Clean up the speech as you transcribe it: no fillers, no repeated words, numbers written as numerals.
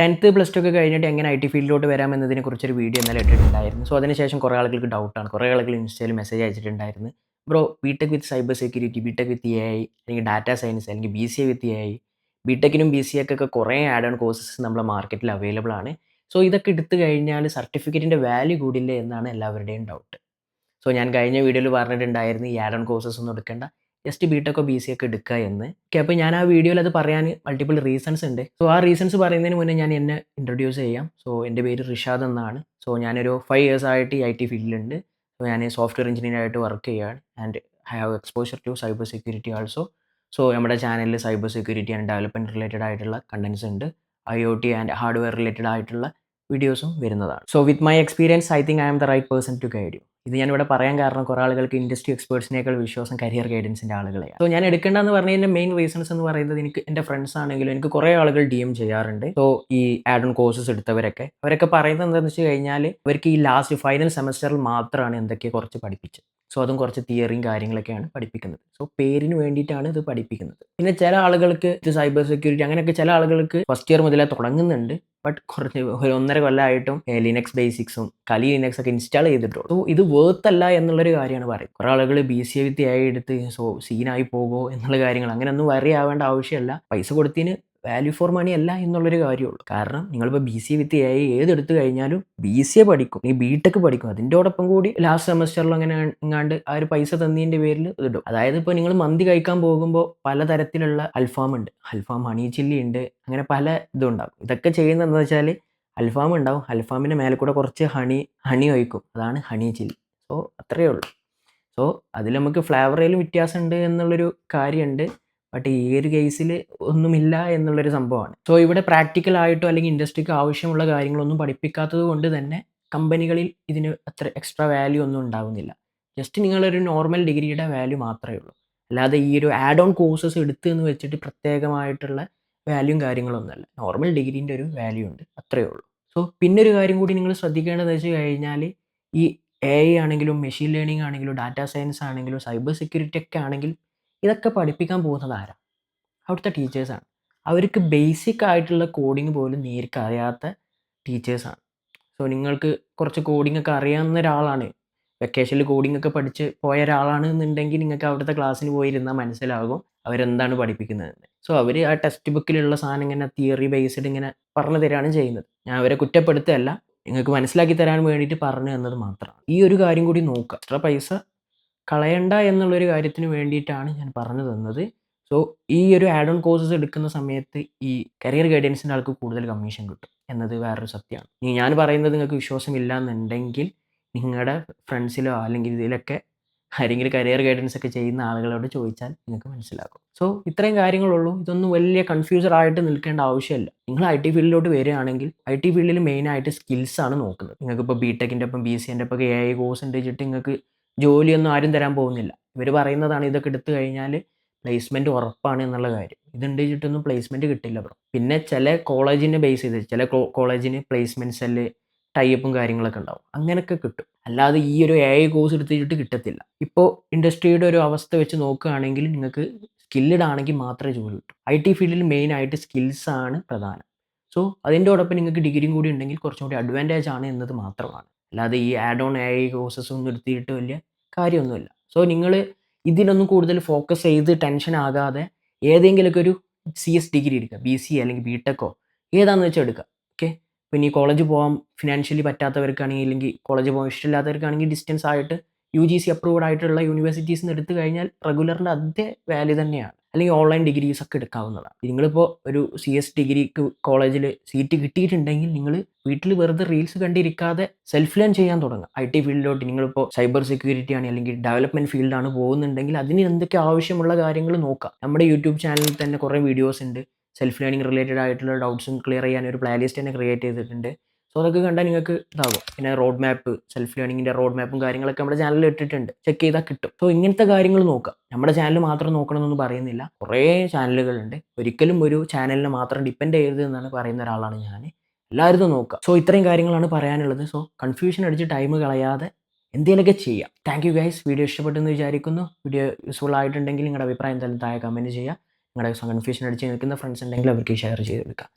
10th plus two ഒക്കെ കഴിഞ്ഞിട്ട് എങ്ങനെ ഐ ടി ഫീൽഡിലോട്ട് വരാമെന്നതിനെക്കുറിച്ചൊരു വീഡിയോ ഇന്നലെ ഇട്ടിട്ടുണ്ടായിരുന്നു. സോ അതിനുശേഷം കുറേ ആളുകൾക്ക് ഡൗട്ടാണ്. കുറേ ആളുകൾ ഇൻസ്റ്റയിൽ മെസ്സേജ് അയച്ചിട്ടുണ്ടായിരുന്നു. Bro BTech with cyber security, BTech with A I, അല്ലെങ്കിൽ ഡാറ്റാ സയൻസ്, അല്ലെങ്കിൽ BCA വിത്ത് എ ഐ. ബിടെക്കിനും BCAക്കൊക്കെ കുറേ ആഡ് ഓൺ കോഴ്സസ് നമ്മുടെ മാർക്കറ്റിൽ അവൈലബിൾ ആണ്. സോ ഇതൊക്കെ എടുത്തു കഴിഞ്ഞാൽ സർട്ടിഫിക്കറ്റിൻ്റെ വാല്യൂ കൂടില്ലേ എന്നാണ് എല്ലാവരുടെയും ഡൗട്ട്. സോ ഞാൻ കഴിഞ്ഞ വീഡിയോയിൽ പറഞ്ഞിട്ടുണ്ടായിരുന്നു ഈ ആഡ് ഓൺ കോഴ്സസ് ഒന്നും എടുക്കേണ്ട, ജസ്റ്റ് ബിടെക്കോ BCA ഒക്കെ എടുക്കുക എന്ന്. ഓക്കെ, അപ്പോൾ ഞാൻ ആ വീഡിയോയിൽ അത് പറയാൻ മൾട്ടിപ്പിൾ റീസൺസ് ഉണ്ട്. സോ ആ റീസൺസ് പറയുന്നതിന് മുന്നേ ഞാൻ എന്നെ ഇൻട്രൊഡ്യൂസ് ചെയ്യാം. സോ എൻ്റെ പേര് റിഷാദ് എന്നാണ്. സോ ഞാനൊരു 5 ഇയേഴ്സ് ആയിട്ട് ഈ IT ഫീൽഡിലുണ്ട്. സോ ഞാൻ സോഫ്റ്റ്വെയർ എഞ്ചിനീയർ ആയിട്ട് വർക്ക് ചെയ്യുകയാണ് and I have exposure to cyber security also. So നമ്മുടെ ചാനലിൽ cyber security and development related ആയിട്ടുള്ള കണ്ടൻസ് ഉണ്ട്. IoT ആൻഡ് ഹാർഡ്വെയർ റിലേറ്റഡ് ആയിട്ടുള്ള വീഡിയോസും വരുന്നതാണ്. So with my experience I think I am the right person to guide you. ഇത് ഞാനിവിടെ പറയാൻ കാരണം കുറേ ആളുകൾക്ക് ഇൻഡസ്ട്രി എക്സ്പേർട്സിനേക്കാൾ വിശ്വാസം കരിയർ ഗൈഡൻസിൻ്റെ ആളുകളെയാണ്. സോ ഞാൻ എടുക്കേണ്ടതെന്ന് പറഞ്ഞതിൻ്റെ മെയിൻ റീസൺസ് എന്ന് പറയുന്നത്, എനിക്ക് എൻ്റെ ഫ്രണ്ട്സ് ആണെങ്കിലും എനിക്ക് കുറേ ആളുകൾ DM ചെയ്യാറുണ്ട്. സോ ഈ ആഡ് ഓൺ കോഴ്സസ് അവരൊക്കെ പറയുന്നത് എന്താണെന്ന് വെച്ച് കഴിഞ്ഞാൽ, അവർക്ക് ഈ ലാസ്റ്റ് ഫൈനൽ സെമസ്റ്ററിൽ മാത്രമാണ് എന്തൊക്കെയോ കുറച്ച് പഠിപ്പിച്ചത്. സോ അതും കുറച്ച് തിയറിയും കാര്യങ്ങളൊക്കെയാണ് പഠിപ്പിക്കുന്നത്. സോ പേരിന് വേണ്ടിയിട്ടാണ് ഇത് പഠിപ്പിക്കുന്നത്. പിന്നെ ചില ആളുകൾക്ക് ഇത് സൈബർ സെക്യൂരിറ്റി അങ്ങനെയൊക്കെ ചില ആളുകൾക്ക് ഫസ്റ്റ് ഇയർ മുതലേ തുടങ്ങുന്നുണ്ട്. ബട്ട് കുറച്ച് ഒരു 1.5 കൊല്ലമായിട്ടും ലിനക്സ് ബേസിക്സും കലി ലിനക്സ് ഒക്കെ ഇൻസ്റ്റാൾ ചെയ്തിട്ടുള്ളൂ. സോ ഇത് വേർത്ത് അല്ല എന്നുള്ളൊരു കാര്യമാണ് പറയുന്നത്. കുറേ ആളുകൾ BCA വിത്ത് AI എടുത്ത് സോ സീനായി പോകുമോ എന്നുള്ള കാര്യങ്ങൾ അങ്ങനെയൊന്നും വറി ആവേണ്ട ആവശ്യമില്ല. പൈസ കൊടുത്തിന് വാല്യൂ ഫോർ മണി അല്ല എന്നുള്ളൊരു കാര്യമുള്ളൂ. കാരണം നിങ്ങളിപ്പോൾ BCA വിത്ത് AI ഏതെടുത്ത് കഴിഞ്ഞാലും BCA പഠിക്കും, ഈ BTech പഠിക്കും, അതിൻ്റെയോടൊപ്പം കൂടി ലാസ്റ്റ് സെമസ്റ്ററിൽ അങ്ങനെ എങ്ങാണ്ട് ആ ഒരു പൈസ തന്നതിൻ്റെ പേരിൽ ഇതിടും. അതായത് ഇപ്പോൾ നിങ്ങൾ മന്തി കഴിക്കാൻ പോകുമ്പോൾ പലതരത്തിലുള്ള അൽഫാം ഉണ്ട്, അൽഫാം ഹണി ചില്ലി ഉണ്ട്, അങ്ങനെ പല ഇതുണ്ടാകും. ഇതൊക്കെ ചെയ്യുന്നത് എന്താ വെച്ചാൽ, അൽഫാം ഉണ്ടാവും, അൽഫാമിൻ്റെ മേലെ കൂടെ കുറച്ച് ഹണി ഒഴിക്കും, അതാണ് ഹണി ചില്ലി. സോ അത്രയേ ഉള്ളൂ. സോ അതിൽ നമുക്ക് ഫ്ലേവറിലും വ്യത്യാസമുണ്ട് എന്നുള്ളൊരു കാര്യമുണ്ട്. ബട്ട് ഈ ഒരു കേസിൽ ഒന്നുമില്ല എന്നുള്ളൊരു സംഭവമാണ്. സോ ഇവിടെ പ്രാക്ടിക്കലായിട്ടോ അല്ലെങ്കിൽ ഇൻഡസ്ട്രിക്ക് ആവശ്യമുള്ള കാര്യങ്ങളൊന്നും പഠിപ്പിക്കാത്തത് കൊണ്ട് തന്നെ കമ്പനികളിൽ ഇതിന് അത്ര എക്സ്ട്രാ വാല്യൂ ഒന്നും ഉണ്ടാകുന്നില്ല. ജസ്റ്റ് നിങ്ങളൊരു നോർമൽ ഡിഗ്രിയുടെ വാല്യൂ മാത്രമേ ഉള്ളൂ. അല്ലാതെ ഈ ഒരു ആഡ് ഓൺ കോഴ്സസ് എടുത്ത് എന്ന് വെച്ചിട്ട് പ്രത്യേകമായിട്ടുള്ള വാല്യൂയും കാര്യങ്ങളൊന്നുമല്ല. നോർമൽ ഡിഗ്രീൻ്റെ ഒരു വാല്യൂ ഉണ്ട്, അത്രയേ ഉള്ളൂ. സോ പിന്നൊരു കാര്യം കൂടി നിങ്ങൾ ശ്രദ്ധിക്കേണ്ടതെന്ന് വെച്ച് കഴിഞ്ഞാൽ, ഈ AI ആണെങ്കിലും മെഷീൻ ലേണിംഗ് ആണെങ്കിലും ഡാറ്റാ സയൻസ് ആണെങ്കിലും സൈബർ സെക്യൂരിറ്റി ഒക്കെ ആണെങ്കിലും ഇതൊക്കെ പഠിപ്പിക്കാൻ പോകുന്നത് ആരാ? അവിടുത്തെ ടീച്ചേഴ്സാണ്. അവർക്ക് ബേസിക് ആയിട്ടുള്ള കോഡിങ് പോലും നേർക്ക് അറിയാത്ത ടീച്ചേഴ്സാണ്. സോ നിങ്ങൾക്ക് കുറച്ച് കോഡിംഗ് ഒക്കെ അറിയാവുന്ന ഒരാളാണ്, വെക്കേഷനിൽ കോഡിംഗ് ഒക്കെ പഠിച്ച് പോയ ഒരാളാണ് എന്നുണ്ടെങ്കിൽ നിങ്ങൾക്ക് അവിടുത്തെ ക്ലാസ്സിന് പോയിരുന്നാൽ മനസ്സിലാകും അവരെന്താണ് പഠിപ്പിക്കുന്നതെന്ന്. സോ അവർ ആ ടെക്സ്റ്റ് ബുക്കിലുള്ള സാധനം ഇങ്ങനെ തിയറി ബേസ്ഡ് ഇങ്ങനെ പറഞ്ഞു തരികയാണ് ചെയ്യുന്നത്. ഞാൻ അവരെ കുറ്റപ്പെടുത്തുകയല്ല, നിങ്ങൾക്ക് മനസ്സിലാക്കി തരാൻ വേണ്ടിയിട്ട് പറഞ്ഞു തന്നത് മാത്രമാണ്. ഈ ഒരു കാര്യം കൂടി നോക്കുക. എക്സ്ട്രാ പൈസ കളയണ്ട എന്നുള്ളൊരു കാര്യത്തിന് വേണ്ടിയിട്ടാണ് ഞാൻ പറഞ്ഞു തന്നത്. സോ ഈ ഒരു ആഡ് ഓൺ കോഴ്സസ് എടുക്കുന്ന സമയത്ത് ഈ കരിയർ ഗൈഡൻസിൻ്റെ ആൾക്ക് കൂടുതൽ കമ്മീഷൻ കിട്ടും എന്നത് വേറൊരു സത്യമാണ്. ഇനി ഞാൻ പറയുന്നത് നിങ്ങൾക്ക് വിശ്വാസമില്ല എന്നുണ്ടെങ്കിൽ നിങ്ങളുടെ ഫ്രണ്ട്സിലോ അല്ലെങ്കിൽ ഇതിലൊക്കെ ആരെങ്കിലും കരിയർ ഗൈഡൻസ് ഒക്കെ ചെയ്യുന്ന ആളുകളോട് ചോദിച്ചാൽ നിങ്ങൾക്ക് മനസ്സിലാക്കും. സോ ഇത്രയും കാര്യങ്ങളുള്ളൂ. ഇതൊന്നും വലിയ കൺഫ്യൂസർ ആയിട്ട് നിൽക്കേണ്ട ആവശ്യമില്ല. നിങ്ങൾ IT ഫീൽഡിലോട്ട് വരികയാണെങ്കിൽ IT ഫീൽഡിൽ മെയിനായിട്ട് സ്കിൽസാണ് നോക്കുന്നത്. നിങ്ങൾക്കിപ്പോൾ BTechൻ്റെ ഒപ്പം BCAൻ്റെ ഒപ്പം AI കോഴ്സ് ഉണ്ട് വെച്ചിട്ട് നിങ്ങൾക്ക് ജോലിയൊന്നും ആരും തരാൻ പോകുന്നില്ല. ഇവർ പറയുന്നതാണ് ഇതൊക്കെ എടുത്തു കഴിഞ്ഞാൽ പ്ലേസ്മെൻറ്റ് ഉറപ്പാണ് എന്നുള്ള കാര്യം. ഇതുണ്ട് വെച്ചിട്ടൊന്നും പ്ലേസ്മെൻറ്റ് കിട്ടില്ല ബ്രോ. പിന്നെ ചില കോളേജിനെ ബേസ് ചെയ്ത് ചില കോളേജിന് പ്ലേസ്മെൻറ്റ് സെല്ല് ടൈപ്പും കാര്യങ്ങളൊക്കെ ഉണ്ടാവും, അങ്ങനെയൊക്കെ കിട്ടും. അല്ലാതെ ഈ ഒരു AI കോഴ്സ് എടുത്തിട്ട് കിട്ടത്തില്ല. ഇപ്പോൾ ഇൻഡസ്ട്രിയുടെ ഒരു അവസ്ഥ വെച്ച് നോക്കുകയാണെങ്കിൽ നിങ്ങൾക്ക് സ്കില്ലഡ് ആണെങ്കിൽ മാത്രമേ ജോലി കിട്ടൂ. IT ഫീൽഡിൽ മെയിനായിട്ട് സ്കിൽസാണ് പ്രധാനം. സോ അതിൻ്റെയോടൊപ്പം നിങ്ങൾക്ക് ഡിഗ്രിയും കൂടി ഉണ്ടെങ്കിൽ കുറച്ചും കൂടി അഡ്വാൻറ്റേജ് ആണ് എന്നത് മാത്രമാണ്. അല്ലാതെ ഈ ആഡ് ഓൺ AI കോഴ്സസ് ഒന്നും എടുത്തിട്ട് വലിയ കാര്യമൊന്നുമില്ല. സോ നിങ്ങൾ ഇതിലൊന്നും കൂടുതൽ ഫോക്കസ് ചെയ്ത് ടെൻഷൻ ആകാതെ ഏതെങ്കിലുമൊക്കെ ഒരു CS ഡിഗ്രി എടുക്കുക, BCA അല്ലെങ്കിൽ BTechോ ഏതാണെന്ന് വെച്ചാൽ എടുക്കുക. ഓക്കെ, പിന്നെ ഈ കോളേജ് പോകാൻ ഫിനാൻഷ്യലി പറ്റാത്തവർക്കാണെങ്കിൽ, അല്ലെങ്കിൽ കോളേജ് പോകാൻ ഇഷ്ടമില്ലാത്തവർക്കാണെങ്കിൽ ഡിസ്റ്റൻസ് ആയിട്ട് UGC അപ്രൂവ്ഡ് ആയിട്ടുള്ള യൂണിവേഴ്സിറ്റീസിൽ നിന്ന് എടുത്തു കഴിഞ്ഞാൽ റെഗുലറിൻ്റെ അതേ വാല്യൂ തന്നെയാണ്. അല്ലെങ്കിൽ ഓൺലൈൻ ഡിഗ്രീസ് ഒക്കെ എടുക്കാവുന്നതാണ്. നിങ്ങളിപ്പോൾ ഒരു CS ഡിഗ്രിക്ക് കോളേജിൽ സീറ്റ് കിട്ടിയിട്ടുണ്ടെങ്കിൽ നിങ്ങൾ വീട്ടിൽ വെറുതെ റീൽസ് കണ്ടിരിക്കാതെ സെൽഫ് ലേൺ ചെയ്യാൻ തുടങ്ങുക. IT ഫീൽഡിലോട്ട് നിങ്ങളിപ്പോൾ സൈബർ സെക്യൂരിറ്റി ആണ് അല്ലെങ്കിൽ ഡെവലപ്മെൻറ്റ് ഫീൽഡാണ് പോകുന്നുണ്ടെങ്കിൽ അതിന് എന്തൊക്കെ ആവശ്യമുള്ള കാര്യങ്ങൾ നോക്കുക. നമ്മുടെ യൂട്യൂബ് ചാനലിൽ തന്നെ കുറേ വീഡിയോസ് ഉണ്ട്. സെൽഫ് ലേണിംഗ് റിലേറ്റഡ് ആയിട്ടുള്ള ഡൗട്ട്സും ക്ലിയർ ചെയ്യാൻ ഒരു പ്ലേലിസ്റ്റ് തന്നെ ക്രിയേറ്റ് ചെയ്തിട്ടുണ്ട്. സോ അതൊക്കെ കണ്ടാൽ നിങ്ങൾക്ക് ഇതാകും. പിന്നെ റോഡ് മാപ്പ്, സെൽഫ് ലേണിങ്ങിൻ്റെ റോഡ് മാപ്പും കാര്യങ്ങളൊക്കെ നമ്മുടെ ചാനലിൽ ഇട്ടിട്ടുണ്ട്, ചെക്ക് ചെയ്താൽ കിട്ടും. സോ ഇങ്ങനത്തെ കാര്യങ്ങൾ നോക്കുക. നമ്മുടെ ചാനൽ മാത്രം നോക്കണമെന്നൊന്നും പറയുന്നില്ല, കുറേ ചാനലുകളുണ്ട്. ഒരിക്കലും ഒരു ചാനലിനെ മാത്രം ഡിപ്പെൻഡ് ചെയ്യരുത് എന്നാണ് പറയുന്ന ഒരാളാണ് ഞാൻ. എല്ലാവരും നോക്കുക. സോ ഇത്രയും കാര്യങ്ങളാണ് പറയാനുള്ളത്. സോ കൺഫ്യൂഷൻ അടിച്ച് ടൈം കളയാതെ എന്തെങ്കിലുമൊക്കെ ചെയ്യാം. Thank you guys. വീഡിയോ ഇഷ്ടപ്പെട്ടെന്ന് വിചാരിക്കുന്നു. വീഡിയോ യൂസ്ഫുൾ ആയിട്ടുണ്ടെങ്കിൽ നിങ്ങളുടെ അഭിപ്രായം എന്തായാലും താഴെ കമൻറ്റ് ചെയ്യുക. നിങ്ങളുടെ കൺഫ്യൂഷൻ അടിച്ച് നിൽക്കുന്ന ഫ്രണ്ട്സ് ഉണ്ടെങ്കിൽ അവർക്ക് ഷെയർ ചെയ്ത് കൊടുക്കുക.